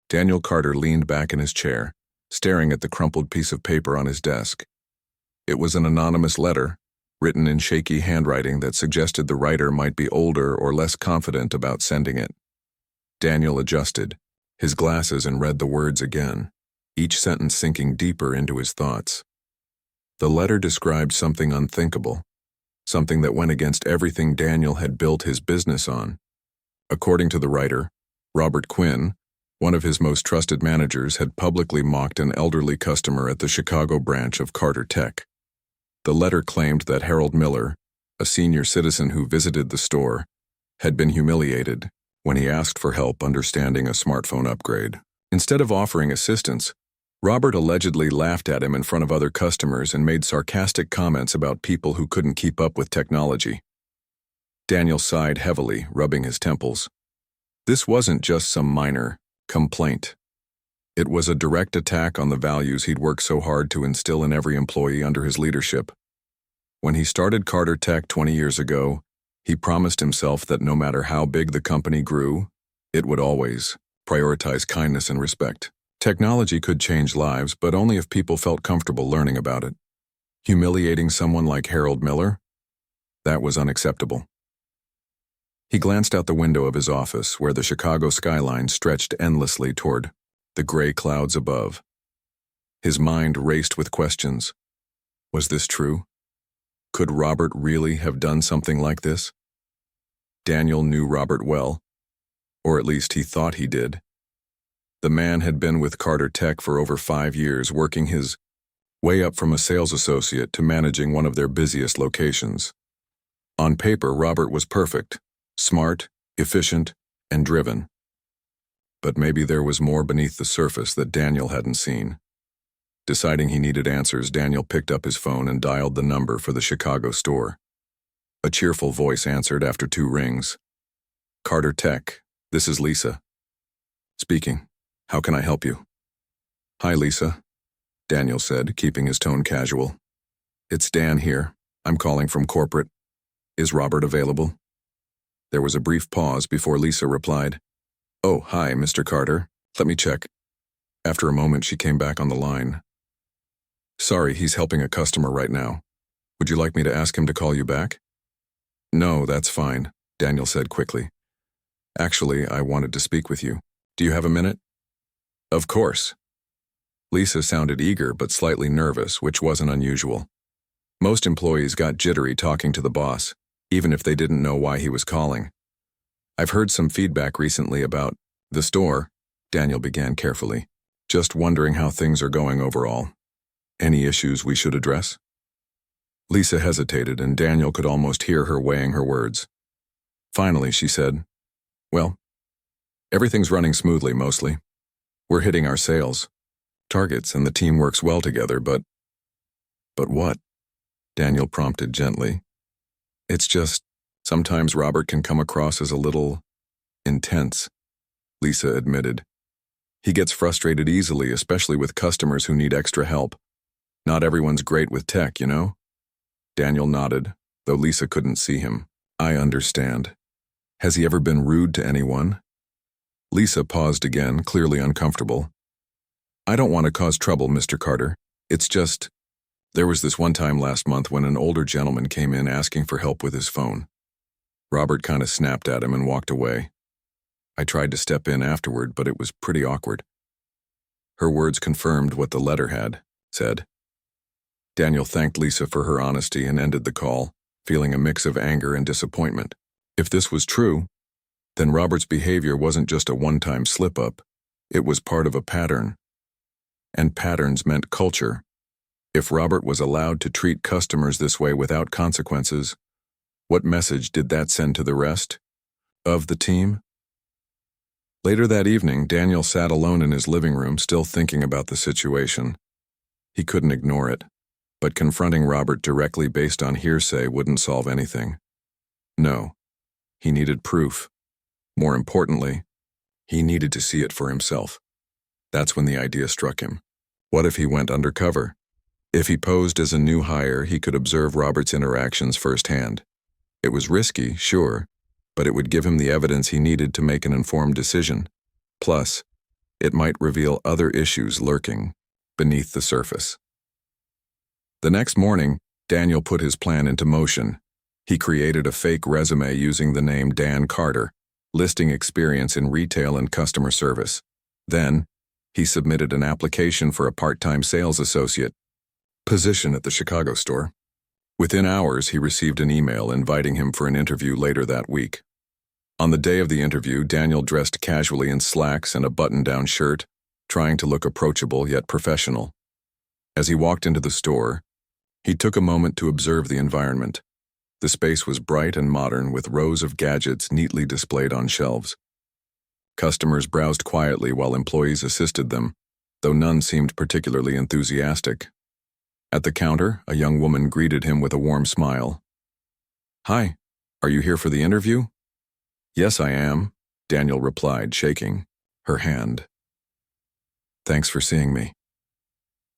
Daniel Carter leaned back in his chair, staring at the crumpled piece of paper on his desk. It was an anonymous letter, written in shaky handwriting that suggested the writer might be older or less confident about sending it. Daniel adjusted his glasses and read the words again, each sentence sinking deeper into his thoughts. The letter described something unthinkable, something that went against everything Daniel had built his business on. According to the writer, Robert Quinn, one of his most trusted managers, had publicly mocked an elderly customer at the Chicago branch of Carter Tech. The letter claimed that Harold Miller, a senior citizen who visited the store, had been humiliated when he asked for help understanding a smartphone upgrade. Instead of offering assistance, Robert allegedly laughed at him in front of other customers and made sarcastic comments about people who couldn't keep up with technology. Daniel sighed heavily, rubbing his temples. This wasn't just some minor complaint. It was a direct attack on the values he'd worked so hard to instill in every employee under his leadership. When he started Carter Tech 20 years ago, he promised himself that no matter how big the company grew, it would always prioritize kindness and respect. Technology could change lives, but only if people felt comfortable learning about it. Humiliating someone like Harold Miller? That was unacceptable. He glanced out the window of his office, where the Chicago skyline stretched endlessly toward the gray clouds above. His mind raced with questions. Was this true? Could Robert really have done something like this? Daniel knew Robert well, or at least he thought he did. The man had been with Carter Tech for over 5 years, working his way up from a sales associate to managing one of their busiest locations. On paper, Robert was perfect, smart, efficient, and driven. But maybe there was more beneath the surface that Daniel hadn't seen. Deciding he needed answers, Daniel picked up his phone and dialed the number for the Chicago store. A cheerful voice answered after 2 rings. Carter Tech, this is Lisa. Speaking. How can I help you? Hi, Lisa, Daniel said, keeping his tone casual. It's Dan here. I'm calling from corporate. Is Robert available? There was a brief pause before Lisa replied, Oh, hi, Mr. Carter. Let me check. After a moment, she came back on the line. Sorry, he's helping a customer right now. Would you like me to ask him to call you back? No, that's fine, Daniel said quickly. Actually, I wanted to speak with you. Do you have a minute? Of course. Lisa sounded eager but slightly nervous, which wasn't unusual. Most employees got jittery talking to the boss, even if they didn't know why he was calling. I've heard some feedback recently about the store, Daniel began carefully. Just wondering how things are going overall. Any issues we should address? Lisa hesitated, and Daniel could almost hear her weighing her words. Finally, she said, Well, everything's running smoothly mostly. We're hitting our sales targets and the team works well together, but what? Daniel prompted gently. It's just, sometimes Robert can come across as a little intense, Lisa admitted. He gets frustrated easily, especially with customers who need extra help. Not everyone's great with tech, you know? Daniel nodded, though Lisa couldn't see him. I understand. Has he ever been rude to anyone? Lisa paused again, clearly uncomfortable. I don't want to cause trouble, Mr. Carter. It's just, there was this one time last month when an older gentleman came in asking for help with his phone. Robert kind of snapped at him and walked away. I tried to step in afterward, but it was pretty awkward. Her words confirmed what the letter had said. Daniel thanked Lisa for her honesty and ended the call, feeling a mix of anger and disappointment. If this was true, then Robert's behavior wasn't just a one-time slip-up. It was part of a pattern. And patterns meant culture. If Robert was allowed to treat customers this way without consequences, what message did that send to the rest of the team? Later that evening, Daniel sat alone in his living room, still thinking about the situation. He couldn't ignore it, but confronting Robert directly based on hearsay wouldn't solve anything. No, he needed proof. More importantly, he needed to see it for himself. That's when the idea struck him. What if he went undercover? If he posed as a new hire, he could observe Robert's interactions firsthand. It was risky, sure, but it would give him the evidence he needed to make an informed decision. Plus, It might reveal other issues lurking beneath the surface. The next morning, Daniel put his plan into motion. He created a fake resume using the name Dan Carter, listing experience in retail and customer service. Then, he submitted an application for a part-time sales associate position at the Chicago store. Within hours, he received an email inviting him for an interview later that week. On the day of the interview, Daniel dressed casually in slacks and a button-down shirt, trying to look approachable yet professional. As he walked into the store, he took a moment to observe the environment. The space was bright and modern, with rows of gadgets neatly displayed on shelves. Customers browsed quietly while employees assisted them, though none seemed particularly enthusiastic. At the counter, a young woman greeted him with a warm smile. "Hi, are you here for the interview?" "Yes, I am," Daniel replied, shaking her hand. "Thanks for seeing me."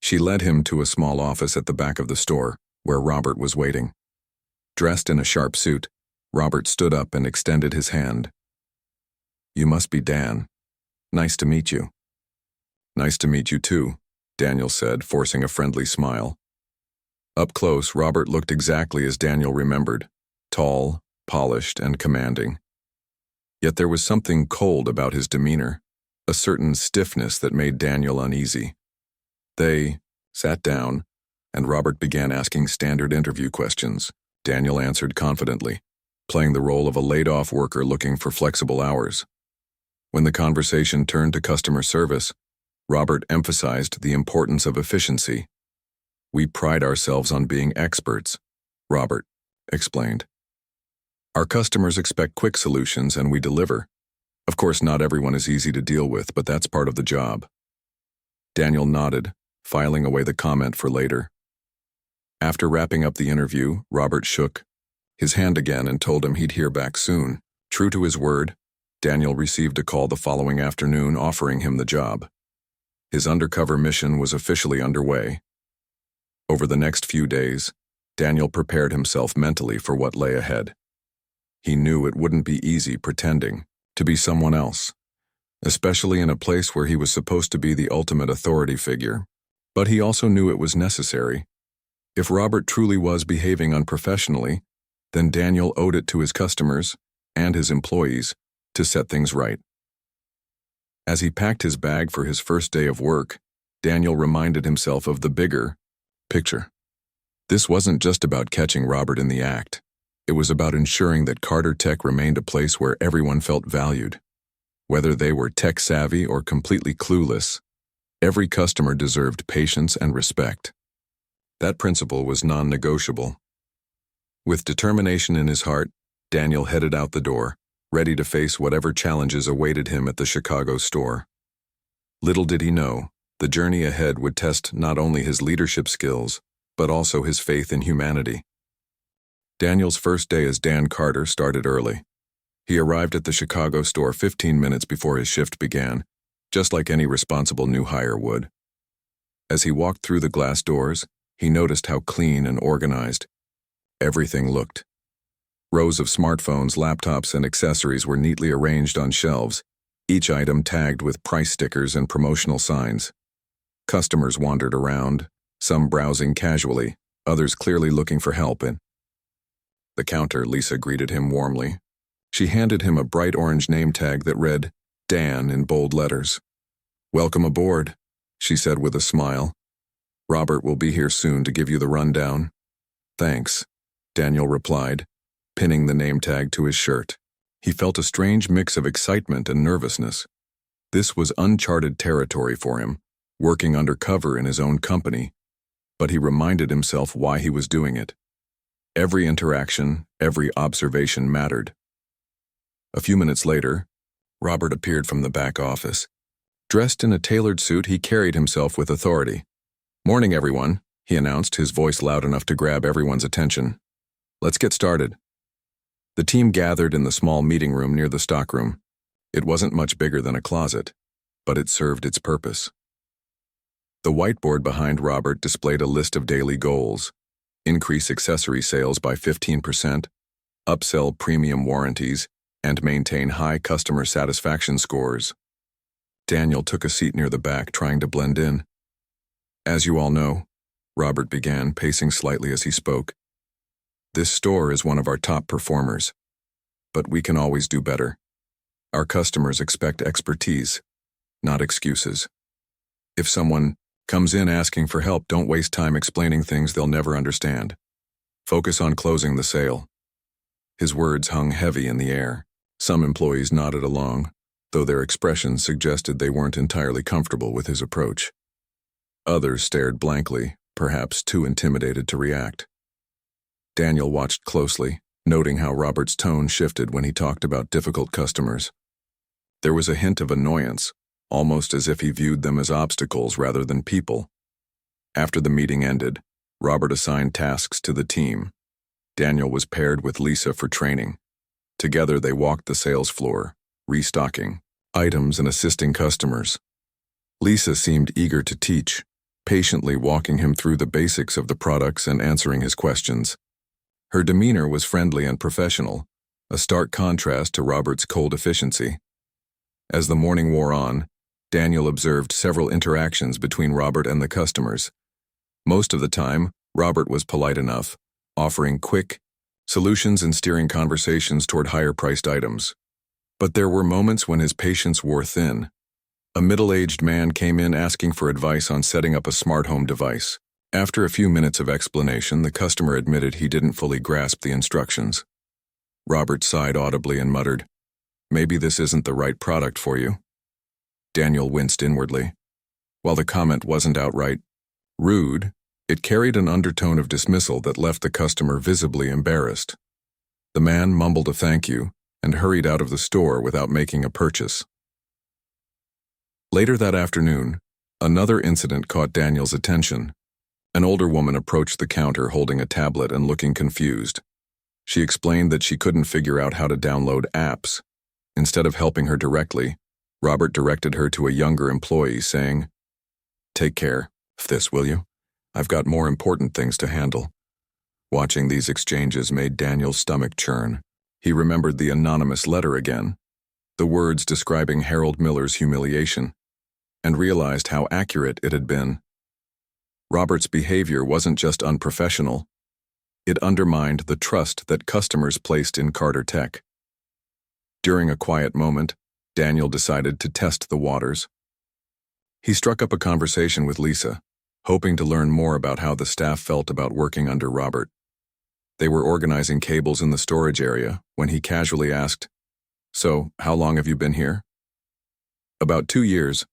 She led him to a small office at the back of the store, where Robert was waiting. Dressed in a sharp suit, Robert stood up and extended his hand. "You must be Dan. Nice to meet you." "Nice to meet you too," Daniel said, forcing a friendly smile. Up close, Robert looked exactly as Daniel remembered, tall, polished, and commanding. Yet there was something cold about his demeanor, a certain stiffness that made Daniel uneasy. They sat down, and Robert began asking standard interview questions. Daniel answered confidently, playing the role of a laid-off worker looking for flexible hours. When the conversation turned to customer service, Robert emphasized the importance of efficiency. "We pride ourselves on being experts," Robert explained. "Our customers expect quick solutions and we deliver. Of course, not everyone is easy to deal with, but that's part of the job." Daniel nodded, filing away the comment for later. After wrapping up the interview, Robert shook his hand again and told him he'd hear back soon. True to his word, Daniel received a call the following afternoon offering him the job. His undercover mission was officially underway. Over the next few days, Daniel prepared himself mentally for what lay ahead. He knew it wouldn't be easy pretending to be someone else, especially in a place where he was supposed to be the ultimate authority figure. But he also knew it was necessary. If Robert truly was behaving unprofessionally, then Daniel owed it to his customers and his employees to set things right. As he packed his bag for his first day of work, Daniel reminded himself of the bigger picture. This wasn't just about catching Robert in the act. It was about ensuring that Carter Tech remained a place where everyone felt valued. Whether they were tech-savvy or completely clueless, every customer deserved patience and respect. That principle was non-negotiable. With determination in his heart, Daniel headed out the door, ready to face whatever challenges awaited him at the Chicago store. Little did he know, the journey ahead would test not only his leadership skills, but also his faith in humanity. Daniel's first day as Dan Carter started early. He arrived at the Chicago store 15 minutes before his shift began, just like any responsible new hire would. As he walked through the glass doors, he noticed how clean and organized everything looked. Rows of smartphones, laptops, and accessories were neatly arranged on shelves, each item tagged with price stickers and promotional signs. Customers wandered around, some browsing casually, others clearly looking for help. At the counter, Lisa greeted him warmly. She handed him a bright orange name tag that read, Dan, in bold letters. "Welcome aboard," she said with a smile. "Robert will be here soon to give you the rundown." "Thanks," Daniel replied, pinning the name tag to his shirt. He felt a strange mix of excitement and nervousness. This was uncharted territory for him, working undercover in his own company, but he reminded himself why he was doing it. Every interaction, every observation mattered. A few minutes later, Robert appeared from the back office. Dressed in a tailored suit, he carried himself with authority. "Morning, everyone," he announced, his voice loud enough to grab everyone's attention. "Let's get started." The team gathered in the small meeting room near the stockroom. It wasn't much bigger than a closet, but it served its purpose. The whiteboard behind Robert displayed a list of daily goals: increase accessory sales by 15%, upsell premium warranties, and maintain high customer satisfaction scores. Daniel took a seat near the back, trying to blend in. As you all know, Robert began, pacing slightly as he spoke, this store is one of our top performers, but we can always do better. Our customers expect expertise, not excuses. If someone comes in asking for help, don't waste time explaining things they'll never understand. Focus on closing the sale. His words hung heavy in the air. Some employees nodded along, though their expressions suggested they weren't entirely comfortable with his approach. Others stared blankly, perhaps too intimidated to react. Daniel watched closely, noting how Robert's tone shifted when he talked about difficult customers. There was a hint of annoyance, almost as if he viewed them as obstacles rather than people. After the meeting ended, Robert assigned tasks to the team. Daniel was paired with Lisa for training. Together they walked the sales floor, restocking items and assisting customers. Lisa seemed eager to teach, patiently walking him through the basics of the products and answering his questions. Her demeanor was friendly and professional, a stark contrast to Robert's cold efficiency. As the morning wore on, Daniel observed several interactions between Robert and the customers. Most of the time, Robert was polite enough, offering quick solutions and steering conversations toward higher-priced items. But there were moments when his patience wore thin. A middle-aged man came in asking for advice on setting up a smart home device. After a few minutes of explanation, the customer admitted he didn't fully grasp the instructions. Robert sighed audibly and muttered, "Maybe this isn't the right product for you." Daniel winced inwardly. While the comment wasn't outright rude, it carried an undertone of dismissal that left the customer visibly embarrassed. The man mumbled a thank you and hurried out of the store without making a purchase. Later that afternoon, another incident caught Daniel's attention. An older woman approached the counter holding a tablet and looking confused. She explained that she couldn't figure out how to download apps. Instead of helping her directly, Robert directed her to a younger employee, saying, "Take care of this, will you? I've got more important things to handle." Watching these exchanges made Daniel's stomach churn. He remembered the anonymous letter again, the words describing Harold Miller's humiliation, and realized how accurate it had been. Robert's behavior wasn't just unprofessional. It undermined the trust that customers placed in Carter Tech. During a quiet moment, Daniel decided to test the waters. He struck up a conversation with Lisa, hoping to learn more about how the staff felt about working under Robert. They were organizing cables in the storage area when he casually asked, "So, how long have you been here?" "About 2 years,"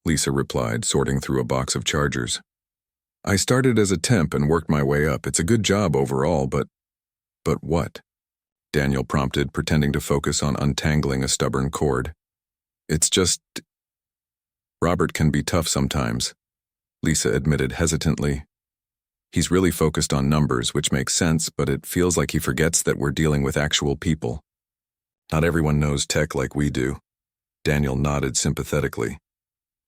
Lisa replied, sorting through a box of chargers. "I started as a temp and worked my way up. It's a good job overall, but..." "But what?" Daniel prompted, pretending to focus on untangling a stubborn cord. "It's just..." "Robert can be tough sometimes," Lisa admitted hesitantly. "He's really focused on numbers, which makes sense, but it feels like he forgets that we're dealing with actual people. Not everyone knows tech like we do." Daniel nodded sympathetically.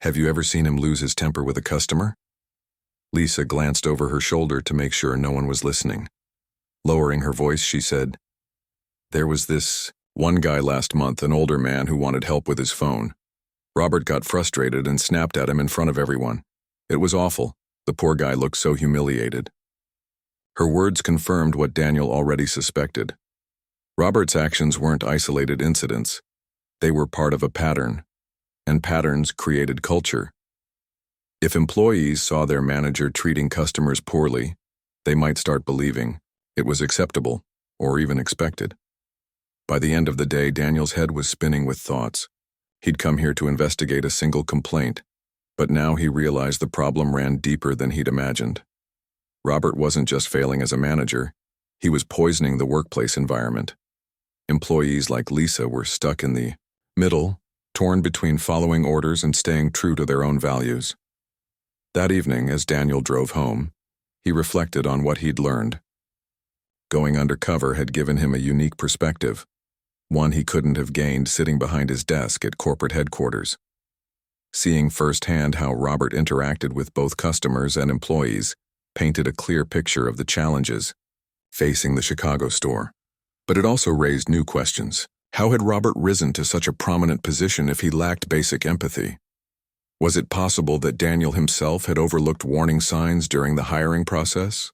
"Have you ever seen him lose his temper with a customer?" Lisa glanced over her shoulder to make sure no one was listening. Lowering her voice, she said, "There was this one guy last month, an older man who wanted help with his phone. Robert got frustrated and snapped at him in front of everyone. It was awful. The poor guy looked so humiliated." Her words confirmed what Daniel already suspected. Robert's actions weren't isolated incidents. They were part of a pattern, and patterns created culture. If employees saw their manager treating customers poorly, they might start believing it was acceptable or even expected. By the end of the day, Daniel's head was spinning with thoughts. He'd come here to investigate a single complaint, but now he realized the problem ran deeper than he'd imagined. Robert wasn't just failing as a manager, he was poisoning the workplace environment. Employees like Lisa were stuck in the middle, torn between following orders and staying true to their own values. That evening, as Daniel drove home, he reflected on what he'd learned. Going undercover had given him a unique perspective, one he couldn't have gained sitting behind his desk at corporate headquarters. Seeing firsthand how Robert interacted with both customers and employees painted a clear picture of the challenges facing the Chicago store. But it also raised new questions. How had Robert risen to such a prominent position if he lacked basic empathy? Was it possible that Daniel himself had overlooked warning signs during the hiring process?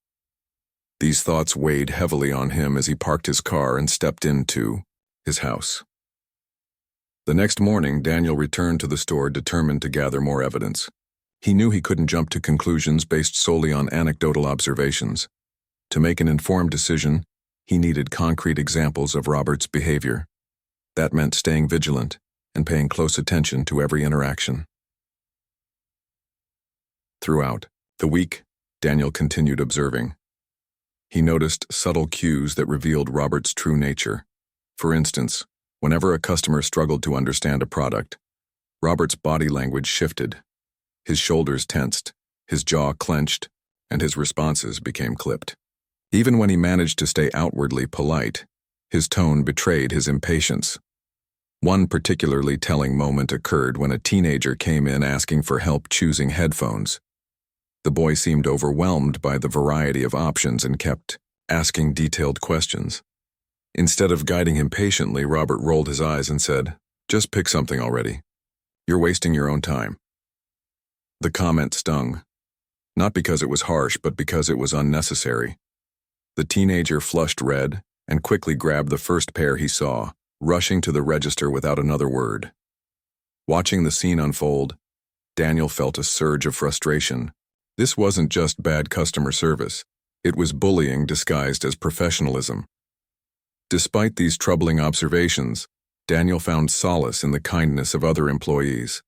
These thoughts weighed heavily on him as he parked his car and stepped into his house. The next morning, Daniel returned to the store determined to gather more evidence. He knew he couldn't jump to conclusions based solely on anecdotal observations. To make an informed decision, he needed concrete examples of Robert's behavior. That meant staying vigilant and paying close attention to every interaction. Throughout the week, Daniel continued observing. He noticed subtle cues that revealed Robert's true nature. For instance, whenever a customer struggled to understand a product, Robert's body language shifted. His shoulders tensed, his jaw clenched, and his responses became clipped. Even when he managed to stay outwardly polite, his tone betrayed his impatience. One particularly telling moment occurred when a teenager came in asking for help choosing headphones. The boy seemed overwhelmed by the variety of options and kept asking detailed questions. Instead of guiding him patiently, Robert rolled his eyes and said, "Just pick something already. You're wasting your own time." The comment stung, not because it was harsh, but because it was unnecessary. The teenager flushed red and quickly grabbed the first pair he saw, rushing to the register without another word. Watching the scene unfold, Daniel felt a surge of frustration. This wasn't just bad customer service. It was bullying disguised as professionalism. Despite these troubling observations, Daniel found solace in the kindness of other employees.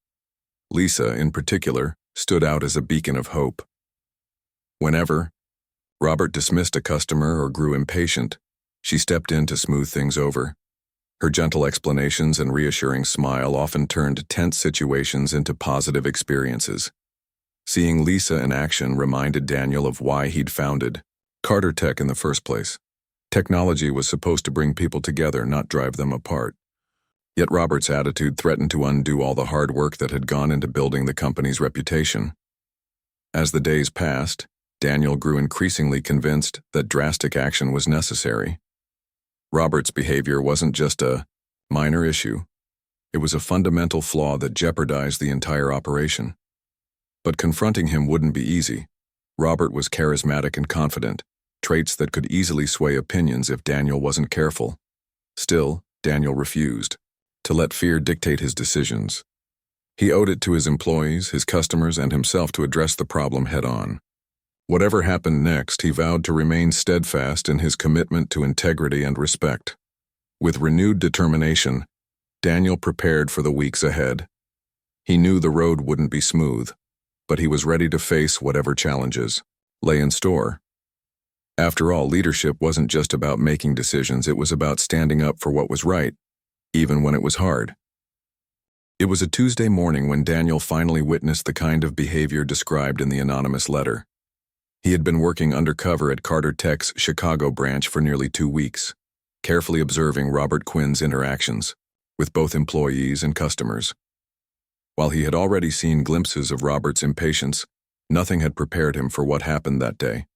Lisa, in particular, stood out as a beacon of hope. Whenever Robert dismissed a customer or grew impatient, she stepped in to smooth things over. Her gentle explanations and reassuring smile often turned tense situations into positive experiences. Seeing Lisa in action reminded Daniel of why he'd founded Carter Tech in the first place. Technology was supposed to bring people together, not drive them apart. Yet Robert's attitude threatened to undo all the hard work that had gone into building the company's reputation. As the days passed, Daniel grew increasingly convinced that drastic action was necessary. Robert's behavior wasn't just a minor issue. It was a fundamental flaw that jeopardized the entire operation. But confronting him wouldn't be easy. Robert was charismatic and confident, traits that could easily sway opinions if Daniel wasn't careful. Still, Daniel refused to let fear dictate his decisions. He owed it to his employees, his customers, and himself to address the problem head-on. Whatever happened next, he vowed to remain steadfast in his commitment to integrity and respect. With renewed determination, Daniel prepared for the weeks ahead. He knew the road wouldn't be smooth, but he was ready to face whatever challenges lay in store. After all, leadership wasn't just about making decisions, it was about standing up for what was right, even when it was hard. It was a Tuesday morning when Daniel finally witnessed the kind of behavior described in the anonymous letter. He had been working undercover at Carter Tech's Chicago branch for nearly 2 weeks, carefully observing Robert Quinn's interactions with both employees and customers. While he had already seen glimpses of Robert's impatience, nothing had prepared him for what happened that day.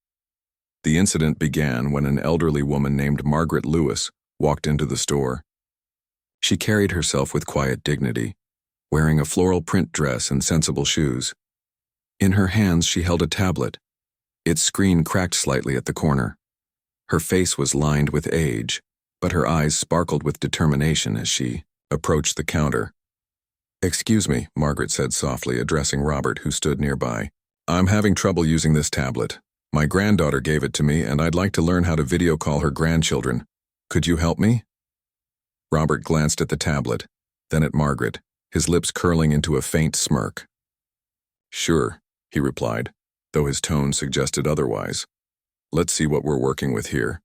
The incident began when an elderly woman named Margaret Lewis walked into the store. She carried herself with quiet dignity, wearing a floral print dress and sensible shoes. In her hands she held a tablet. Its screen cracked slightly at the corner. Her face was lined with age, but her eyes sparkled with determination as she approached the counter. "Excuse me," Margaret said softly, addressing Robert, who stood nearby. "I'm having trouble using this tablet. My granddaughter gave it to me, and I'd like to learn how to video call her grandchildren. Could you help me?" Robert glanced at the tablet, then at Margaret, his lips curling into a faint smirk. "Sure," he replied, though his tone suggested otherwise. "Let's see what we're working with here."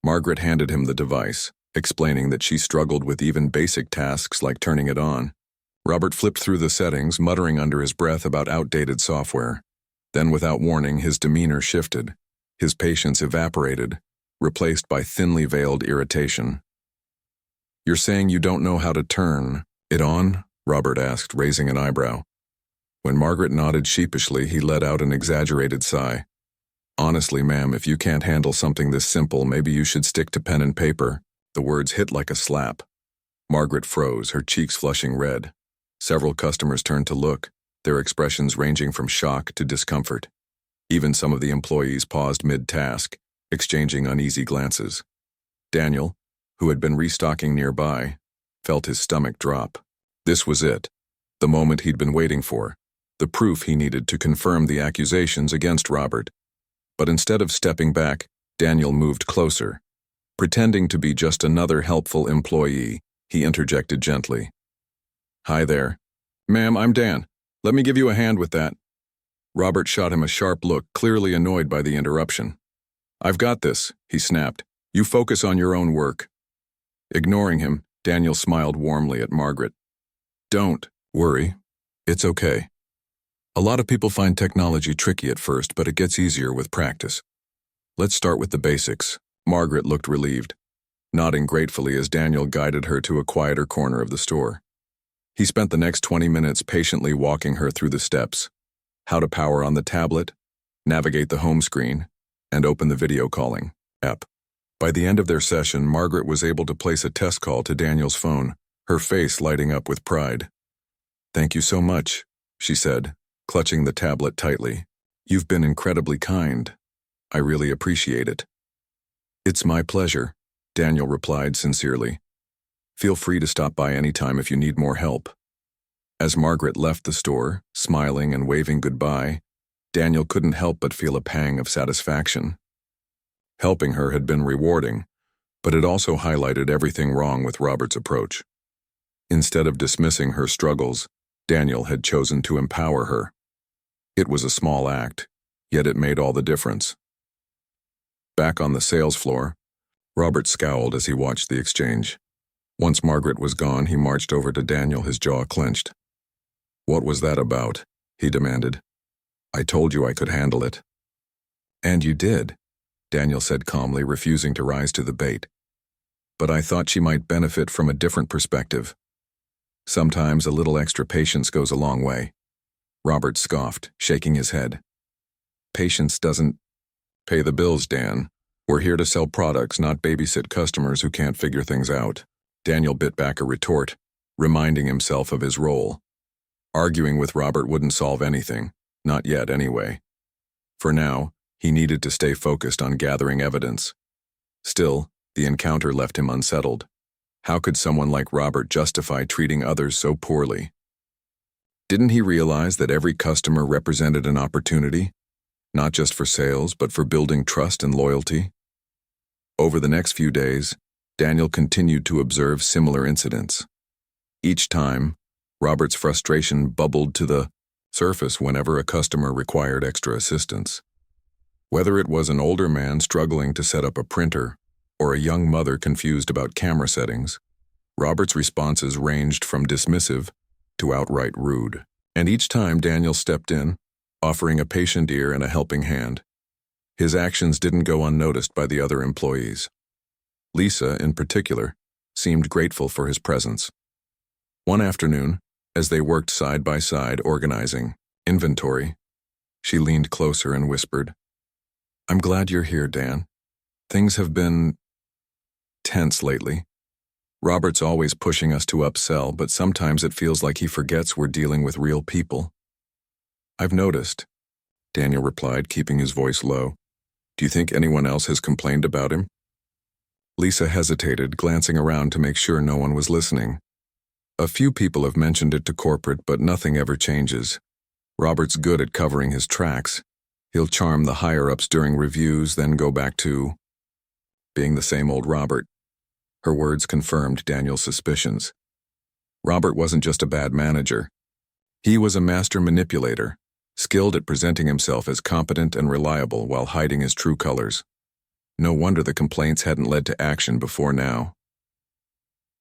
Margaret handed him the device, explaining that she struggled with even basic tasks like turning it on. Robert flipped through the settings, muttering under his breath about outdated software. Then, without warning, his demeanor shifted. His patience evaporated, replaced by thinly veiled irritation. "You're saying you don't know how to turn it on?" Robert asked, raising an eyebrow. When Margaret nodded sheepishly, he let out an exaggerated sigh. "Honestly, ma'am, if you can't handle something this simple, maybe you should stick to pen and paper." The words hit like a slap. Margaret froze, her cheeks flushing red. Several customers turned to look, their expressions ranging from shock to discomfort. Even some of the employees paused mid-task, exchanging uneasy glances. Daniel, who had been restocking nearby, felt his stomach drop. This was it, the moment he'd been waiting for, the proof he needed to confirm the accusations against Robert. But instead of stepping back, Daniel moved closer. Pretending to be just another helpful employee, he interjected gently. "Hi there. Ma'am, I'm Dan. Let me give you a hand with that." Robert shot him a sharp look, clearly annoyed by the interruption. "I've got this," he snapped. "You focus on your own work." Ignoring him, Daniel smiled warmly at Margaret. "Don't worry. It's okay. A lot of people find technology tricky at first, but it gets easier with practice. Let's start with the basics." Margaret looked relieved, nodding gratefully as Daniel guided her to a quieter corner of the store. He spent the next 20 minutes patiently walking her through the steps: how to power on the tablet, navigate the home screen, and open the video calling app. By the end of their session, Margaret was able to place a test call to Daniel's phone, her face lighting up with pride. "Thank you so much," she said, clutching the tablet tightly. "You've been incredibly kind. I really appreciate it." "It's my pleasure," Daniel replied sincerely. "Feel free to stop by anytime if you need more help." As Margaret left the store, smiling and waving goodbye, Daniel couldn't help but feel a pang of satisfaction. Helping her had been rewarding, but it also highlighted everything wrong with Robert's approach. Instead of dismissing her struggles, Daniel had chosen to empower her. It was a small act, yet it made all the difference. Back on the sales floor, Robert scowled as he watched the exchange. Once Margaret was gone, he marched over to Daniel, his jaw clenched. "What was that about?" he demanded. "I told you I could handle it." "And you did," Daniel said calmly, refusing to rise to the bait. "But I thought she might benefit from a different perspective. Sometimes a little extra patience goes a long way." Robert scoffed, shaking his head. "Patience doesn't pay the bills, Dan. We're here to sell products, not babysit customers who can't figure things out." Daniel bit back a retort, reminding himself of his role. Arguing with Robert wouldn't solve anything, not yet anyway. For now, he needed to stay focused on gathering evidence. Still, the encounter left him unsettled. How could someone like Robert justify treating others so poorly? Didn't he realize that every customer represented an opportunity, not just for sales, but for building trust and loyalty? Over the next few days, Daniel continued to observe similar incidents. Each time, Robert's frustration bubbled to the surface whenever a customer required extra assistance. Whether it was an older man struggling to set up a printer or a young mother confused about camera settings, Robert's responses ranged from dismissive to outright rude. And each time Daniel stepped in, offering a patient ear and a helping hand. His actions didn't go unnoticed by the other employees. Lisa, in particular, seemed grateful for his presence. One afternoon, as they worked side by side organizing inventory, she leaned closer and whispered, "I'm glad you're here, Dan. Things have been tense lately. Robert's always pushing us to upsell, but sometimes it feels like he forgets we're dealing with real people." "I've noticed," Daniel replied, keeping his voice low. "Do you think anyone else has complained about him?" Lisa hesitated, glancing around to make sure no one was listening. "A few people have mentioned it to corporate, but nothing ever changes. Robert's good at covering his tracks. He'll charm the higher-ups during reviews, then go back to being the same old Robert." Her words confirmed Daniel's suspicions. Robert wasn't just a bad manager. He was a master manipulator, skilled at presenting himself as competent and reliable while hiding his true colors. No wonder the complaints hadn't led to action before now.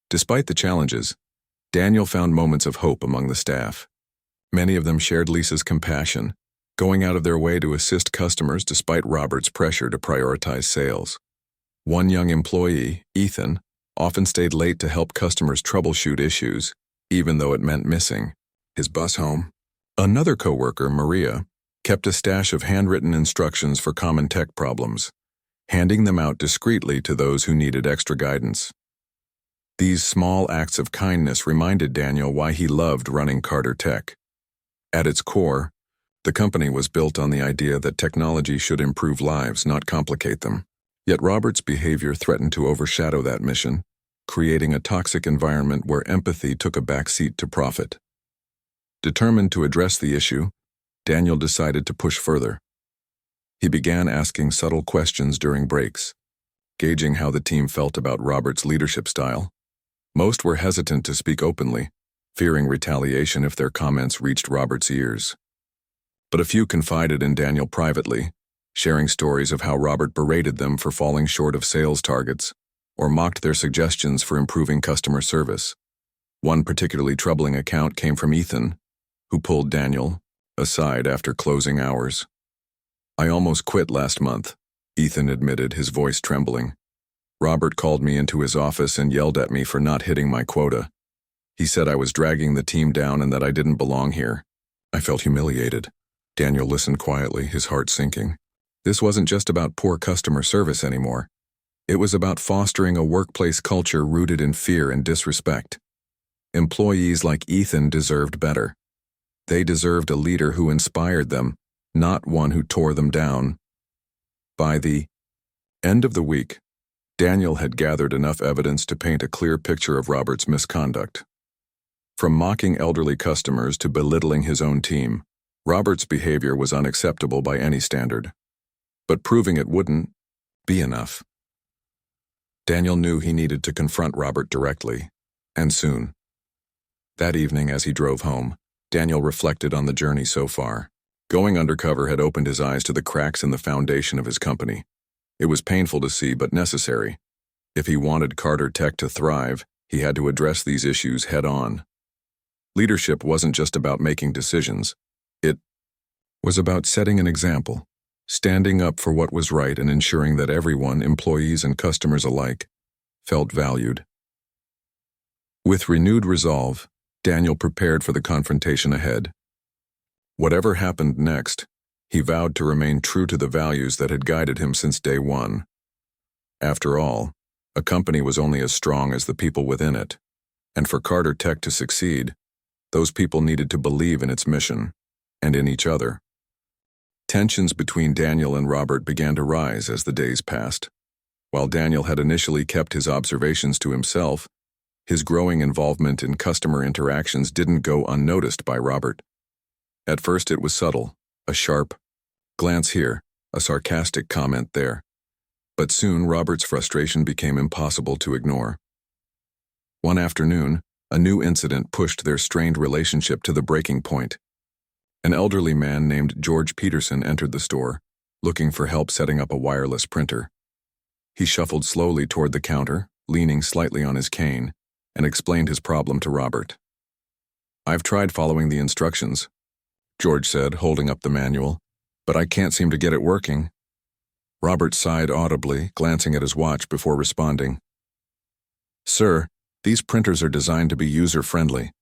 Despite the challenges, Daniel found moments of hope among the staff. Many of them shared Lisa's compassion, going out of their way to assist customers despite Robert's pressure to prioritize sales. One young employee, Ethan, often stayed late to help customers troubleshoot issues, even though it meant missing his bus home. Another coworker, Maria, kept a stash of handwritten instructions for common tech problems, handing them out discreetly to those who needed extra guidance. These small acts of kindness reminded Daniel why he loved running Carter Tech. At its core, the company was built on the idea that technology should improve lives, not complicate them. Yet Robert's behavior threatened to overshadow that mission, creating a toxic environment where empathy took a backseat to profit. Determined to address the issue, Daniel decided to push further. He began asking subtle questions during breaks, gauging how the team felt about Robert's leadership style. Most were hesitant to speak openly, fearing retaliation if their comments reached Robert's ears. But a few confided in Daniel privately, sharing stories of how Robert berated them for falling short of sales targets or mocked their suggestions for improving customer service. One particularly troubling account came from Ethan, who pulled Daniel aside after closing hours. "I almost quit last month," Ethan admitted, his voice trembling. "Robert called me into his office and yelled at me for not hitting my quota. He said I was dragging the team down and that I didn't belong here. I felt humiliated." Daniel listened quietly, his heart sinking. This wasn't just about poor customer service anymore. It was about fostering a workplace culture rooted in fear and disrespect. Employees like Ethan deserved better. They deserved a leader who inspired them, not one who tore them down. By the end of the week, Daniel had gathered enough evidence to paint a clear picture of Robert's misconduct. From mocking elderly customers to belittling his own team, Robert's behavior was unacceptable by any standard. But proving it wouldn't be enough. Daniel knew he needed to confront Robert directly, and soon. That evening, as he drove home, Daniel reflected on the journey so far. Going undercover had opened his eyes to the cracks in the foundation of his company. It was painful to see, but necessary. If he wanted Carter Tech to thrive, he had to address these issues head-on. Leadership wasn't just about making decisions. It was about setting an example, standing up for what was right and ensuring that everyone, employees and customers alike, felt valued. With renewed resolve, Daniel prepared for the confrontation ahead. Whatever happened next, he vowed to remain true to the values that had guided him since day one. After all, a company was only as strong as the people within it, and for Carter Tech to succeed, those people needed to believe in its mission and in each other. Tensions between Daniel and Robert began to rise as the days passed. While Daniel had initially kept his observations to himself, his growing involvement in customer interactions didn't go unnoticed by Robert. At first it was subtle, a sharp glance here, a sarcastic comment there. But soon Robert's frustration became impossible to ignore. One afternoon, a new incident pushed their strained relationship to the breaking point. An elderly man named George Peterson entered the store, looking for help setting up a wireless printer. He shuffled slowly toward the counter, leaning slightly on his cane, and explained his problem to Robert. "I've tried following the instructions," George said, holding up the manual, "but I can't seem to get it working." Robert sighed audibly, glancing at his watch before responding. "Sir, these printers are designed to be user-friendly.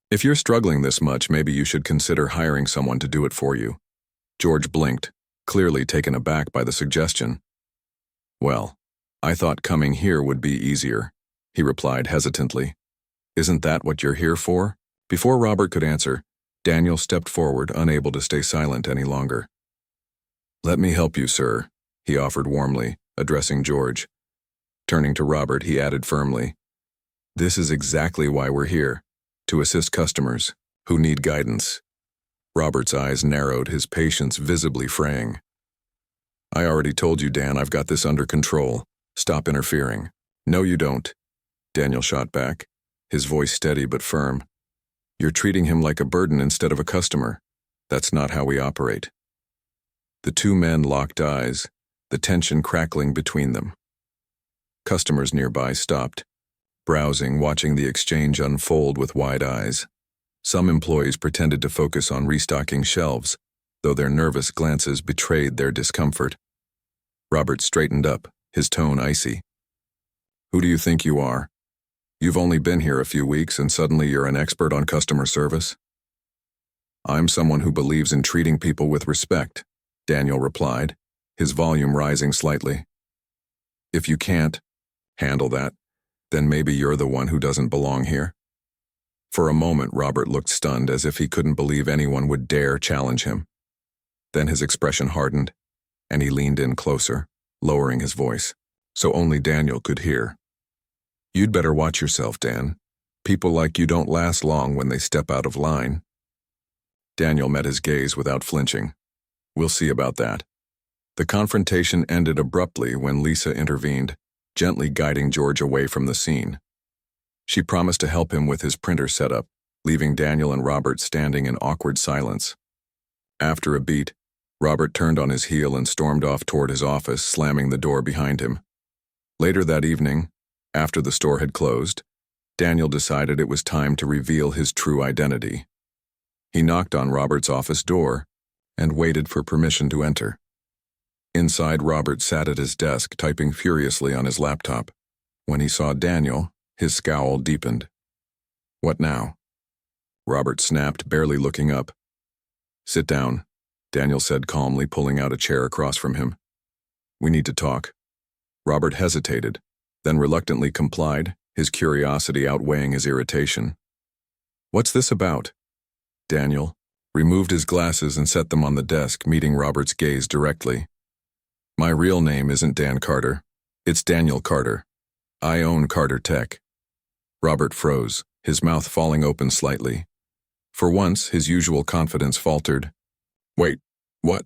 If you're struggling this much, maybe you should consider hiring someone to do it for you." George blinked, clearly taken aback by the suggestion. "Well, I thought coming here would be easier," he replied hesitantly. "Isn't that what you're here for?" Before Robert could answer, Daniel stepped forward, unable to stay silent any longer. "Let me help you, sir," he offered warmly, addressing George. Turning to Robert, he added firmly, "This is exactly why we're here. To assist customers who need guidance." Robert's eyes narrowed, his patience visibly fraying. "I already told you, Dan, I've got this under control. Stop interfering." "No, you don't," Daniel shot back, his voice steady but firm. "You're treating him like a burden instead of a customer. That's not how we operate." The two men locked eyes, the tension crackling between them. Customers nearby stopped, browsing, watching the exchange unfold with wide eyes. Some employees pretended to focus on restocking shelves, though their nervous glances betrayed their discomfort. Robert straightened up, his tone icy. "Who do you think you are? You've only been here a few weeks and suddenly you're an expert on customer service?" "I'm someone who believes in treating people with respect," Daniel replied, his volume rising slightly. "If you can't handle that, then maybe you're the one who doesn't belong here." For a moment, Robert looked stunned, as if he couldn't believe anyone would dare challenge him. Then his expression hardened, and he leaned in closer, lowering his voice, so only Daniel could hear. "You'd better watch yourself, Dan. People like you don't last long when they step out of line." Daniel met his gaze without flinching. "We'll see about that." The confrontation ended abruptly when Lisa intervened, gently guiding George away from the scene. She promised to help him with his printer setup, leaving Daniel and Robert standing in awkward silence. After a beat, Robert turned on his heel and stormed off toward his office, slamming the door behind him. Later that evening, after the store had closed, Daniel decided it was time to reveal his true identity. He knocked on Robert's office door and waited for permission to enter. Inside, Robert sat at his desk, typing furiously on his laptop. When he saw Daniel, his scowl deepened. "What now?" Robert snapped, barely looking up. "Sit down," Daniel said calmly, pulling out a chair across from him. "We need to talk." Robert hesitated, then reluctantly complied, his curiosity outweighing his irritation. "What's this about?" Daniel removed his glasses and set them on the desk, meeting Robert's gaze directly. "My real name isn't Dan Carter. It's Daniel Carter. I own Carter Tech." Robert froze, his mouth falling open slightly. For once, his usual confidence faltered. "Wait, what?"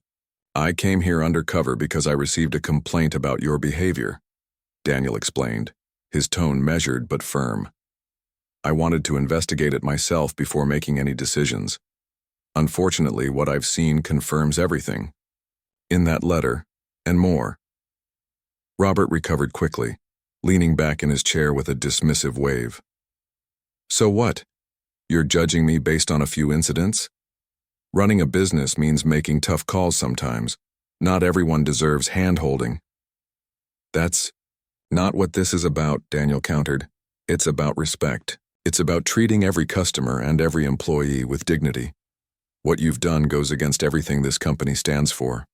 "I came here undercover because I received a complaint about your behavior," Daniel explained, his tone measured but firm. "I wanted to investigate it myself before making any decisions. Unfortunately, what I've seen confirms everything. In that letter, and more." Robert recovered quickly, leaning back in his chair with a dismissive wave. "So what? You're judging me based on a few incidents? Running a business means making tough calls sometimes. Not everyone deserves hand-holding." "That's not what this is about," Daniel countered. "It's about respect. It's about treating every customer and every employee with dignity. What you've done goes against everything this company stands for."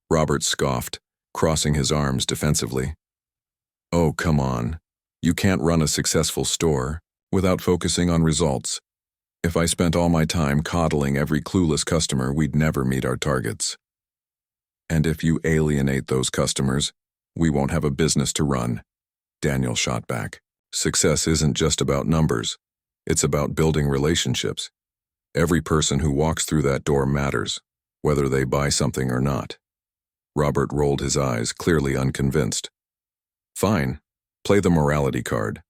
Robert scoffed, crossing his arms defensively. "Oh, come on. You can't run a successful store without focusing on results. If I spent all my time coddling every clueless customer, we'd never meet our targets. And if you alienate those customers, we won't have a business to run," Daniel shot back. "Success isn't just about numbers. It's about building relationships. Every person who walks through that door matters, whether they buy something or not." Robert rolled his eyes, clearly unconvinced. "Fine, play the morality card.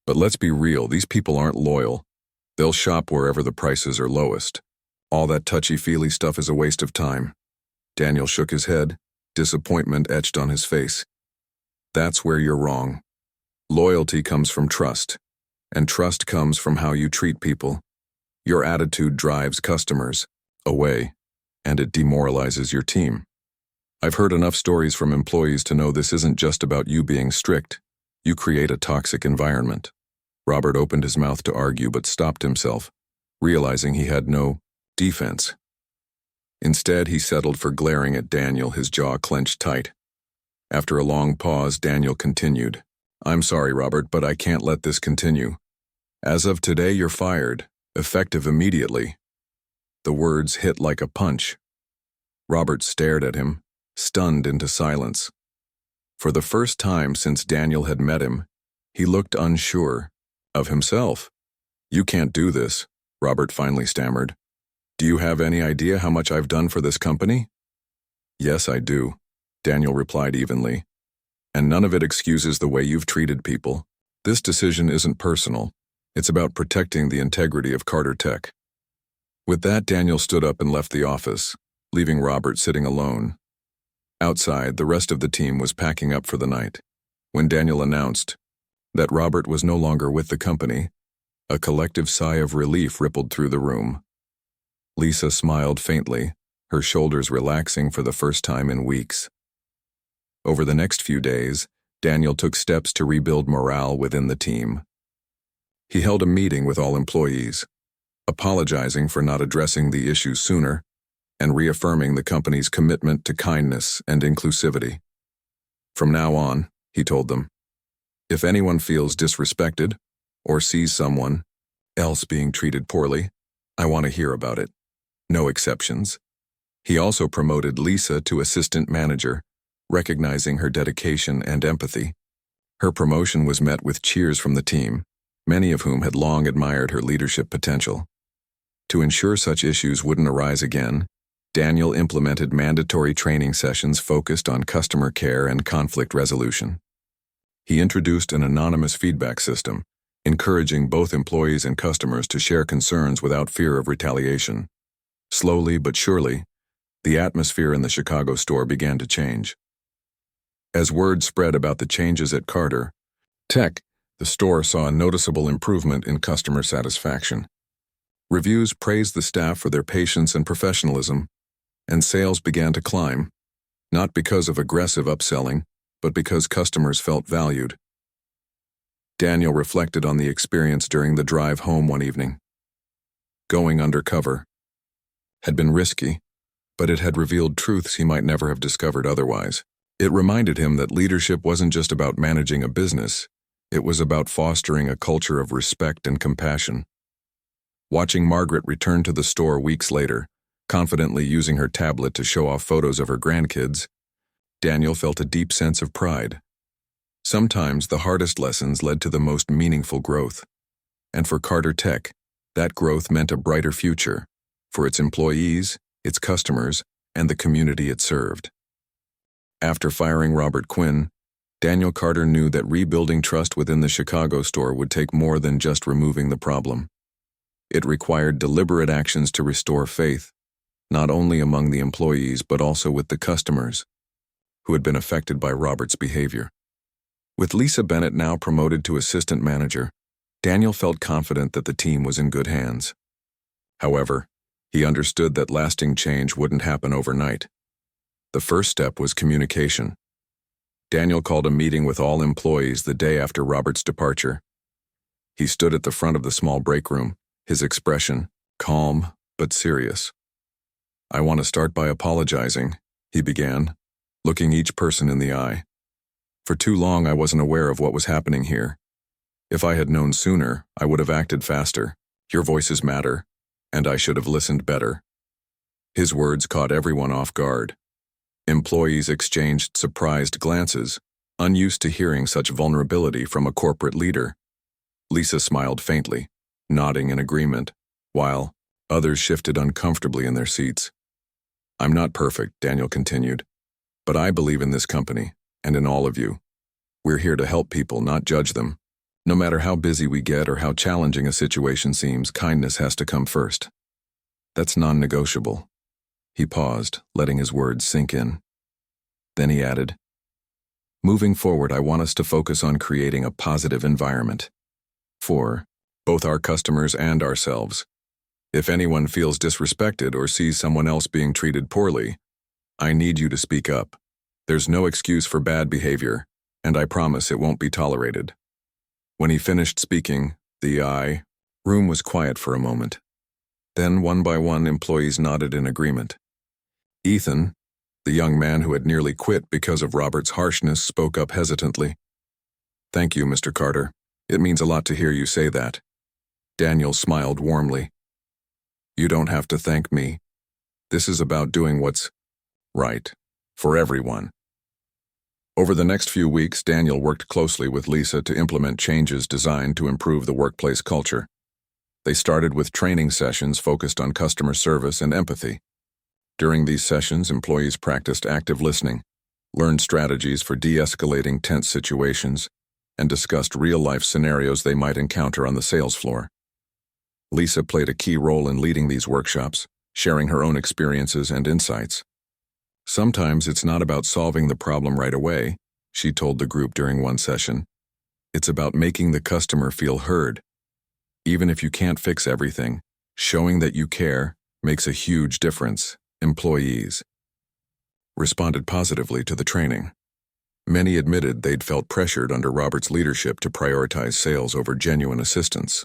But let's be real, these people aren't loyal. They'll shop wherever the prices are lowest. All that touchy-feely stuff is a waste of time." Daniel shook his head, disappointment etched on his face. "That's where you're wrong. Loyalty comes from trust, and trust comes from how you treat people. Your attitude drives customers away, and it demoralizes your team. I've heard enough stories from employees to know this isn't just about you being strict. You create a toxic environment." Robert opened his mouth to argue but stopped himself, realizing he had no defense. Instead, he settled for glaring at Daniel, his jaw clenched tight. After a long pause, Daniel continued, "I'm sorry, Robert, but I can't let this continue. As of today, you're fired, effective immediately." The words hit like a punch. Robert stared at him, stunned into silence. For the first time since Daniel had met him, he looked unsure of himself. "You can't do this," Robert finally stammered. "Do you have any idea how much I've done for this company?" "Yes, I do," Daniel replied evenly. "And none of it excuses the way you've treated people. This decision isn't personal. It's about protecting the integrity of Carter Tech." With that, Daniel stood up and left the office, leaving Robert sitting alone. Outside, the rest of the team was packing up for the night. When Daniel announced that Robert was no longer with the company, a collective sigh of relief rippled through the room. Lisa smiled faintly, her shoulders relaxing for the first time in weeks. Over the next few days, Daniel took steps to rebuild morale within the team. He held a meeting with all employees, apologizing for not addressing the issue sooner and reaffirming the company's commitment to kindness and inclusivity. From now on, he told them, if anyone feels disrespected or sees someone else being treated poorly, I want to hear about it. No exceptions. He also promoted Lisa to assistant manager, recognizing her dedication and empathy. Her promotion was met with cheers from the team, many of whom had long admired her leadership potential. To ensure such issues wouldn't arise again, Daniel implemented mandatory training sessions focused on customer care and conflict resolution. He introduced an anonymous feedback system, encouraging both employees and customers to share concerns without fear of retaliation. Slowly but surely, the atmosphere in the Chicago store began to change. As word spread about the changes at Carter Tech, the store saw a noticeable improvement in customer satisfaction. Reviews praised the staff for their patience and professionalism, and sales began to climb, not because of aggressive upselling, but because customers felt valued. Daniel reflected on the experience during the drive home one evening. Going undercover had been risky, but it had revealed truths he might never have discovered otherwise. It reminded him that leadership wasn't just about managing a business, it was about fostering a culture of respect and compassion. Watching Margaret return to the store weeks later, confidently using her tablet to show off photos of her grandkids, Daniel felt a deep sense of pride. Sometimes the hardest lessons led to the most meaningful growth. And for Carter Tech, that growth meant a brighter future for its employees, its customers, and the community it served. After firing Robert Quinn, Daniel Carter knew that rebuilding trust within the Chicago store would take more than just removing the problem. It required deliberate actions to restore faith, not only among the employees but also with the customers, who had been affected by Robert's behavior. With Lisa Bennett now promoted to assistant manager, Daniel felt confident that the team was in good hands. However, he understood that lasting change wouldn't happen overnight. The first step was communication. Daniel called a meeting with all employees the day after Robert's departure. He stood at the front of the small break room, his expression calm but serious. "I want to start by apologizing," he began, looking each person in the eye. "For too long I wasn't aware of what was happening here. If I had known sooner, I would have acted faster. Your voices matter, and I should have listened better." His words caught everyone off guard. Employees exchanged surprised glances, unused to hearing such vulnerability from a corporate leader. Lisa smiled faintly, nodding in agreement, while others shifted uncomfortably in their seats. "I'm not perfect," Daniel continued, "but I believe in this company, and in all of you. We're here to help people, not judge them. No matter how busy we get or how challenging a situation seems, kindness has to come first. That's non-negotiable." He paused, letting his words sink in. Then he added, "Moving forward, I want us to focus on creating a positive environment for both our customers and ourselves. If anyone feels disrespected or sees someone else being treated poorly, I need you to speak up. There's no excuse for bad behavior, and I promise it won't be tolerated." When he finished speaking, the room was quiet for a moment. Then, one by one, employees nodded in agreement. Ethan, the young man who had nearly quit because of Robert's harshness, spoke up hesitantly. "Thank you, Mr. Carter. It means a lot to hear you say that." Daniel smiled warmly. "You don't have to thank me. This is about doing what's right for everyone." Over the next few weeks, Daniel worked closely with Lisa to implement changes designed to improve the workplace culture. They started with training sessions focused on customer service and empathy. During these sessions, employees practiced active listening, learned strategies for de-escalating tense situations, and discussed real-life scenarios they might encounter on the sales floor. Lisa played a key role in leading these workshops, sharing her own experiences and insights. "Sometimes it's not about solving the problem right away," she told the group during one session. "It's about making the customer feel heard. Even if you can't fix everything, showing that you care makes a huge difference." Employees responded positively to the training. Many admitted they'd felt pressured under Robert's leadership to prioritize sales over genuine assistance.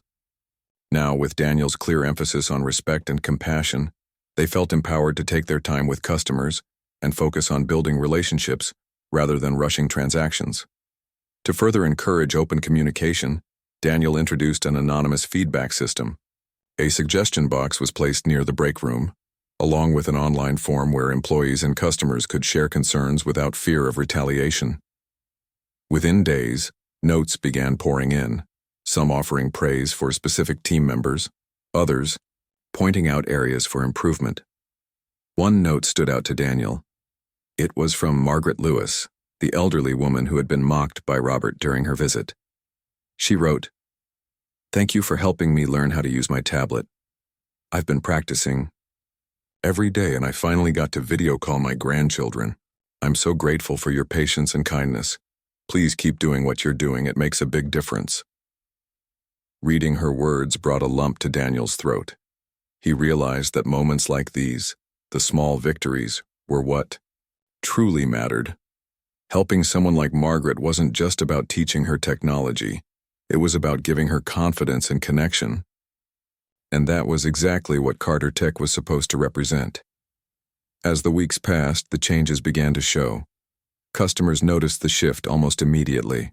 Now, with Daniel's clear emphasis on respect and compassion, they felt empowered to take their time with customers and focus on building relationships rather than rushing transactions. To further encourage open communication, Daniel introduced an anonymous feedback system. A suggestion box was placed near the break room, along with an online form where employees and customers could share concerns without fear of retaliation. Within days, notes began pouring in, some offering praise for specific team members, others pointing out areas for improvement. One note stood out to Daniel. It was from Margaret Lewis, the elderly woman who had been mocked by Robert during her visit. She wrote, "Thank you for helping me learn how to use my tablet. I've been practicing every day and I finally got to video call my grandchildren. I'm so grateful for your patience and kindness. Please keep doing what you're doing. It makes a big difference." Reading her words brought a lump to Daniel's throat. He realized that moments like these, the small victories, were what truly mattered. Helping someone like Margaret wasn't just about teaching her technology. It was about giving her confidence and connection. And that was exactly what Carter Tech was supposed to represent. As the weeks passed, the changes began to show. Customers noticed the shift almost immediately.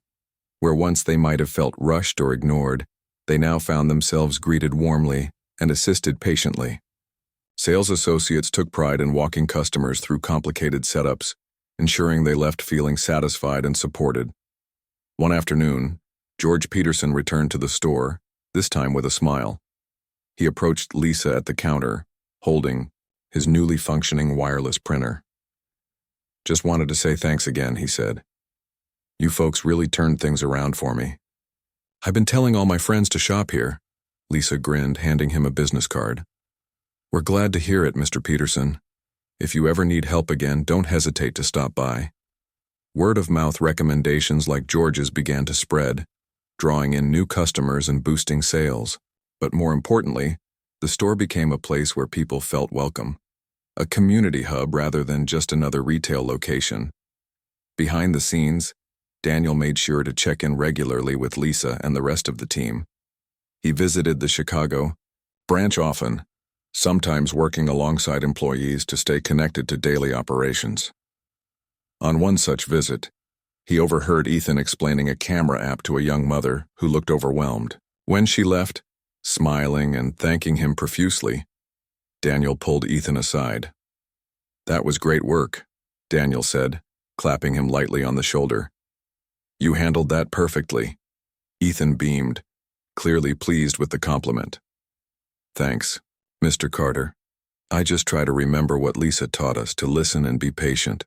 Where once they might have felt rushed or ignored, they now found themselves greeted warmly and assisted patiently. Sales associates took pride in walking customers through complicated setups, ensuring they left feeling satisfied and supported. One afternoon, George Peterson returned to the store, this time with a smile. He approached Lisa at the counter, holding his newly functioning wireless printer. "Just wanted to say thanks again," he said. "You folks really turned things around for me." "I've been telling all my friends to shop here," Lisa grinned, handing him a business card. "We're glad to hear it, Mr. Peterson. If you ever need help again, don't hesitate to stop by." Word-of-mouth recommendations like George's began to spread, drawing in new customers and boosting sales. But more importantly, the store became a place where people felt welcome, a community hub rather than just another retail location. Behind the scenes, Daniel made sure to check in regularly with Lisa and the rest of the team. He visited the Chicago branch often, sometimes working alongside employees to stay connected to daily operations. On one such visit, he overheard Ethan explaining a camera app to a young mother who looked overwhelmed. When she left, smiling and thanking him profusely, Daniel pulled Ethan aside. "That was great work," Daniel said, clapping him lightly on the shoulder. "You handled that perfectly." Ethan beamed, clearly pleased with the compliment. "Thanks, Mr. Carter. I just try to remember what Lisa taught us, to listen and be patient."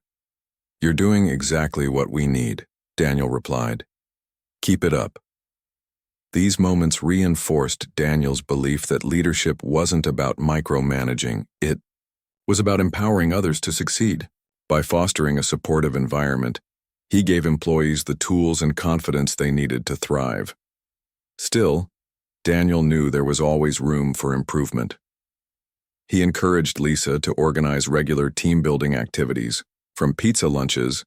"You're doing exactly what we need," Daniel replied. "Keep it up." These moments reinforced Daniel's belief that leadership wasn't about micromanaging, it was about empowering others to succeed. By fostering a supportive environment, he gave employees the tools and confidence they needed to thrive. Still, Daniel knew there was always room for improvement. He encouraged Lisa to organize regular team-building activities, from pizza lunches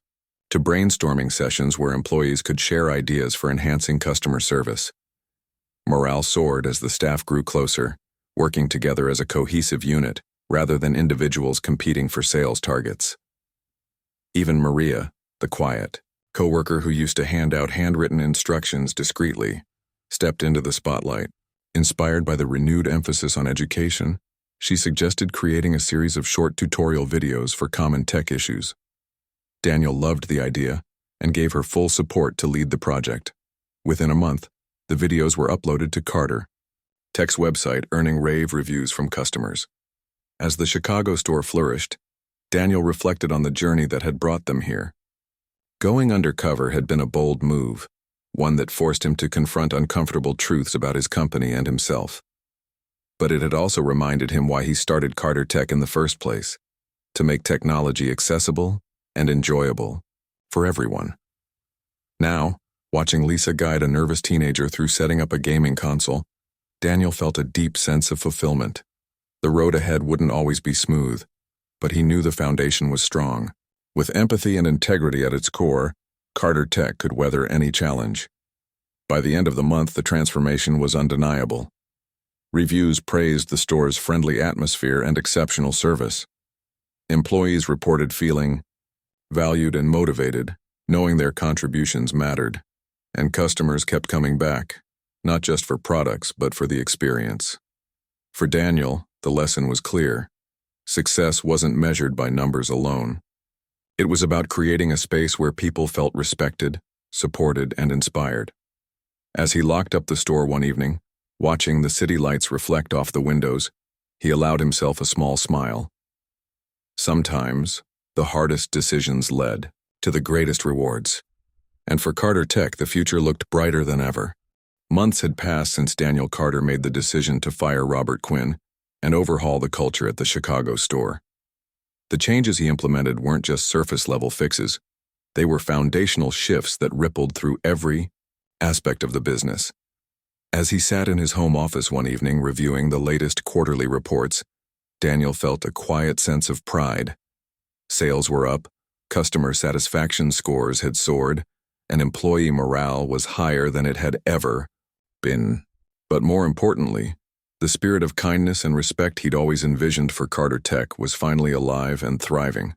to brainstorming sessions where employees could share ideas for enhancing customer service. Morale soared as the staff grew closer, working together as a cohesive unit rather than individuals competing for sales targets. Even Maria, the quiet coworker who used to hand out handwritten instructions discreetly, stepped into the spotlight. Inspired by the renewed emphasis on education, she suggested creating a series of short tutorial videos for common tech issues. Daniel loved the idea and gave her full support to lead the project. Within a month, the videos were uploaded to Carter Tech's website, earning rave reviews from customers. As the Chicago store flourished, Daniel reflected on the journey that had brought them here. Going undercover had been a bold move, one that forced him to confront uncomfortable truths about his company and himself. But it had also reminded him why he started Carter Tech in the first place, to make technology accessible and enjoyable for everyone. Now, watching Lisa guide a nervous teenager through setting up a gaming console, Daniel felt a deep sense of fulfillment. The road ahead wouldn't always be smooth, but he knew the foundation was strong. With empathy and integrity at its core, Carter Tech could weather any challenge. By the end of the month, the transformation was undeniable. Reviews praised the store's friendly atmosphere and exceptional service. Employees reported feeling valued and motivated, knowing their contributions mattered, and customers kept coming back, not just for products, but for the experience. For Daniel, the lesson was clear. Success wasn't measured by numbers alone. It was about creating a space where people felt respected, supported, and inspired. As he locked up the store one evening, watching the city lights reflect off the windows, he allowed himself a small smile. Sometimes, the hardest decisions led to the greatest rewards. And for Carter Tech, the future looked brighter than ever. Months had passed since Daniel Carter made the decision to fire Robert Quinn and overhaul the culture at the Chicago store. The changes he implemented weren't just surface-level fixes. They were foundational shifts that rippled through every aspect of the business. As he sat in his home office one evening reviewing the latest quarterly reports, Daniel felt a quiet sense of pride. Sales were up, customer satisfaction scores had soared, and employee morale was higher than it had ever been. But more importantly, the spirit of kindness and respect he'd always envisioned for Carter Tech was finally alive and thriving.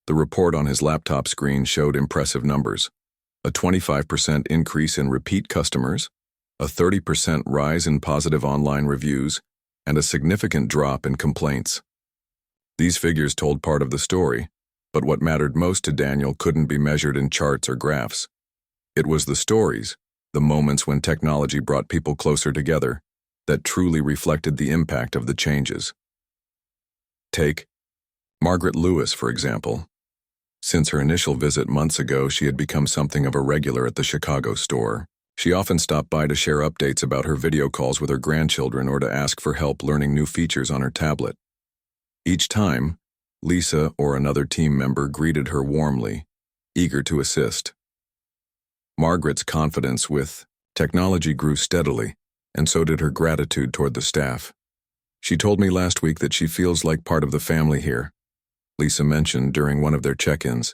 The report on his laptop screen showed impressive numbers: a 25% increase in repeat customers, a 30% rise in positive online reviews, and a significant drop in complaints. These figures told part of the story, but what mattered most to Daniel couldn't be measured in charts or graphs. It was the stories, the moments when technology brought people closer together, that truly reflected the impact of the changes. Take Margaret Lewis, for example. Since her initial visit months ago, she had become something of a regular at the Chicago store. She often stopped by to share updates about her video calls with her grandchildren or to ask for help learning new features on her tablet. Each time, Lisa or another team member greeted her warmly, eager to assist. Margaret's confidence with technology grew steadily, and so did her gratitude toward the staff. She told me last week that she feels like part of the family here, Lisa mentioned during one of their check-ins.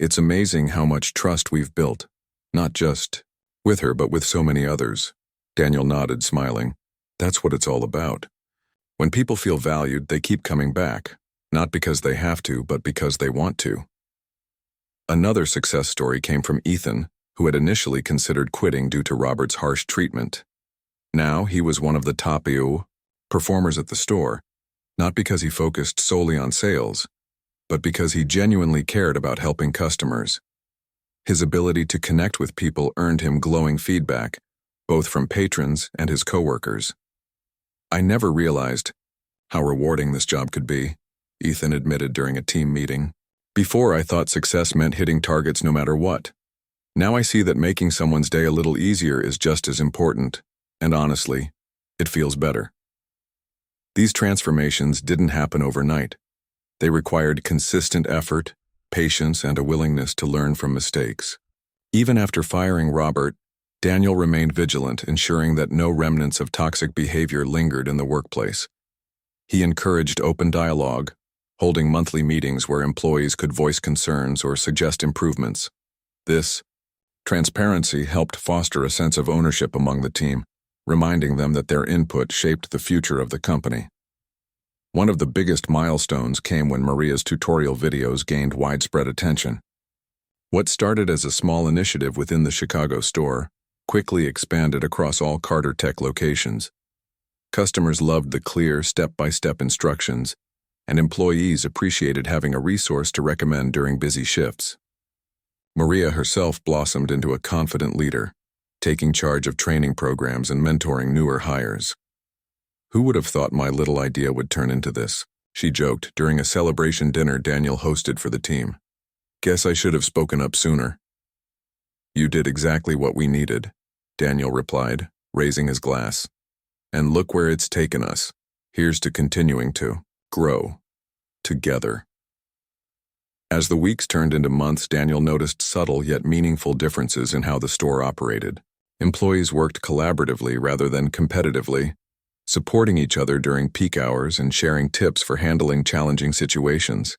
It's amazing how much trust we've built, not just with her but with so many others. Daniel nodded, smiling. That's what it's all about. When people feel valued, they keep coming back, not because they have to, but because they want to. Another success story came from Ethan, who had initially considered quitting due to Robert's harsh treatment. Now he was one of the top performers at the store, not because he focused solely on sales, but because he genuinely cared about helping customers. His ability to connect with people earned him glowing feedback, both from patrons and his coworkers. I never realized how rewarding this job could be, Ethan admitted during a team meeting. Before, I thought success meant hitting targets no matter what. Now I see that making someone's day a little easier is just as important, and honestly, it feels better. These transformations didn't happen overnight. They required consistent effort, patience, and a willingness to learn from mistakes. Even after firing Robert, Daniel remained vigilant, ensuring that no remnants of toxic behavior lingered in the workplace. He encouraged open dialogue, holding monthly meetings where employees could voice concerns or suggest improvements. This transparency helped foster a sense of ownership among the team, reminding them that their input shaped the future of the company. One of the biggest milestones came when Maria's tutorial videos gained widespread attention. What started as a small initiative within the Chicago store quickly expanded across all Carter Tech locations. Customers loved the clear, step-by-step instructions, and employees appreciated having a resource to recommend during busy shifts. Maria herself blossomed into a confident leader, taking charge of training programs and mentoring newer hires. "Who would have thought my little idea would turn into this?" she joked during a celebration dinner Daniel hosted for the team. "Guess I should have spoken up sooner." "You did exactly what we needed," Daniel replied, raising his glass. "And look where it's taken us. Here's to continuing to grow together." As the weeks turned into months, Daniel noticed subtle yet meaningful differences in how the store operated. Employees worked collaboratively rather than competitively, supporting each other during peak hours and sharing tips for handling challenging situations.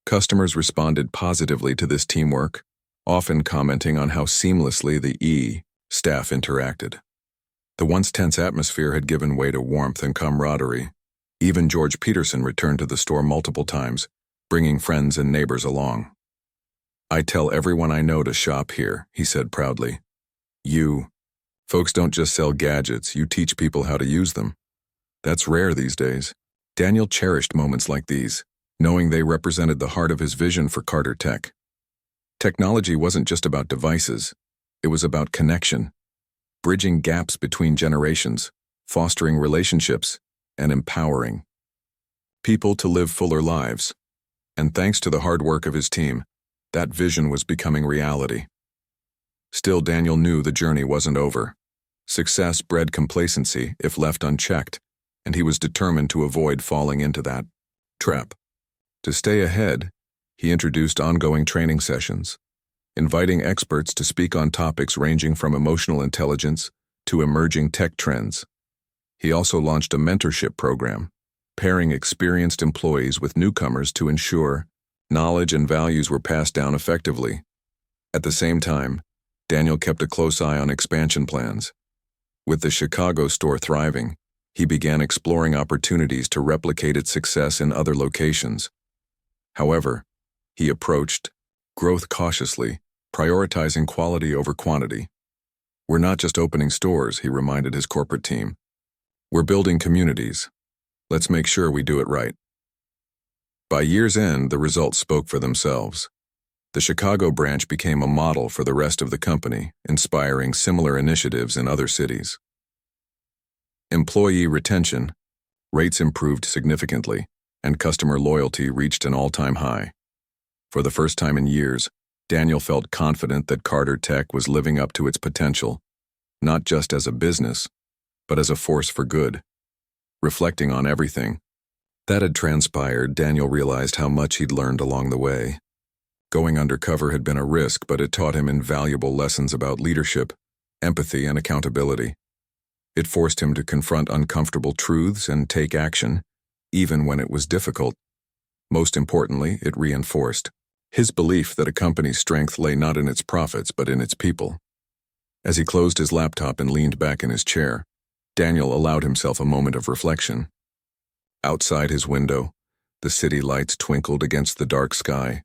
Customers responded positively to this teamwork, often commenting on how seamlessly the staff interacted. The once tense atmosphere had given way to warmth and camaraderie. Even George Peterson returned to the store multiple times, bringing friends and neighbors along. "I tell everyone I know to shop here," he said proudly. "You Folks don't just sell gadgets, you teach people how to use them. That's rare these days. Daniel cherished moments like these, knowing they represented the heart of his vision for Carter Tech. Technology wasn't just about devices, it was about connection, bridging gaps between generations, fostering relationships, and empowering people to live fuller lives. And thanks to the hard work of his team, that vision was becoming reality. Still, Daniel knew the journey wasn't over. Success bred complacency if left unchecked, and he was determined to avoid falling into that trap. To stay ahead, he introduced ongoing training sessions, inviting experts to speak on topics ranging from emotional intelligence to emerging tech trends. He also launched a mentorship program, pairing experienced employees with newcomers to ensure knowledge and values were passed down effectively. At the same time, Daniel kept a close eye on expansion plans. With the Chicago store thriving, he began exploring opportunities to replicate its success in other locations. However, he approached growth cautiously, prioritizing quality over quantity. "We're not just opening stores," he reminded his corporate team. "We're building communities. Let's make sure we do it right." By year's end, the results spoke for themselves. The Chicago branch became a model for the rest of the company, inspiring similar initiatives in other cities. Employee retention rates improved significantly, and customer loyalty reached an all-time high. For the first time in years, Daniel felt confident that Carter Tech was living up to its potential, not just as a business, but as a force for good. Reflecting on everything that had transpired, Daniel realized how much he'd learned along the way. Going undercover had been a risk, but it taught him invaluable lessons about leadership, empathy, and accountability. It forced him to confront uncomfortable truths and take action, even when it was difficult. Most importantly, it reinforced his belief that a company's strength lay not in its profits but in its people. As he closed his laptop and leaned back in his chair, Daniel allowed himself a moment of reflection. Outside his window, the city lights twinkled against the dark sky,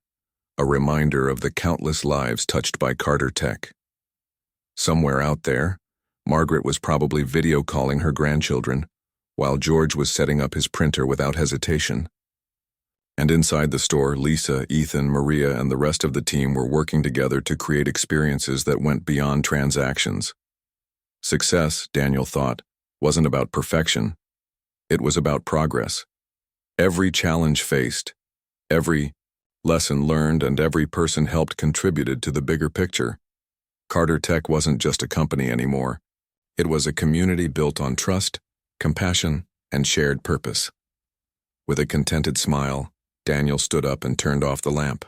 a reminder of the countless lives touched by Carter Tech. Somewhere out there, Margaret was probably video calling her grandchildren, while George was setting up his printer without hesitation. And inside the store, Lisa, Ethan, Maria, and the rest of the team were working together to create experiences that went beyond transactions. Success, Daniel thought, wasn't about perfection. It was about progress. Every challenge faced, every lesson learned, and every person helped contributed to the bigger picture. Carter Tech wasn't just a company anymore. It was a community built on trust, compassion, and shared purpose. With a contented smile, Daniel stood up and turned off the lamp.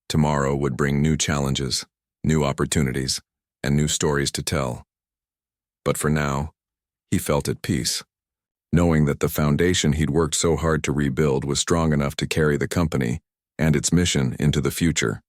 Tomorrow would bring new challenges, new opportunities, and new stories to tell. But for now, he felt at peace, knowing that the foundation he'd worked so hard to rebuild was strong enough to carry the company and its mission into the future.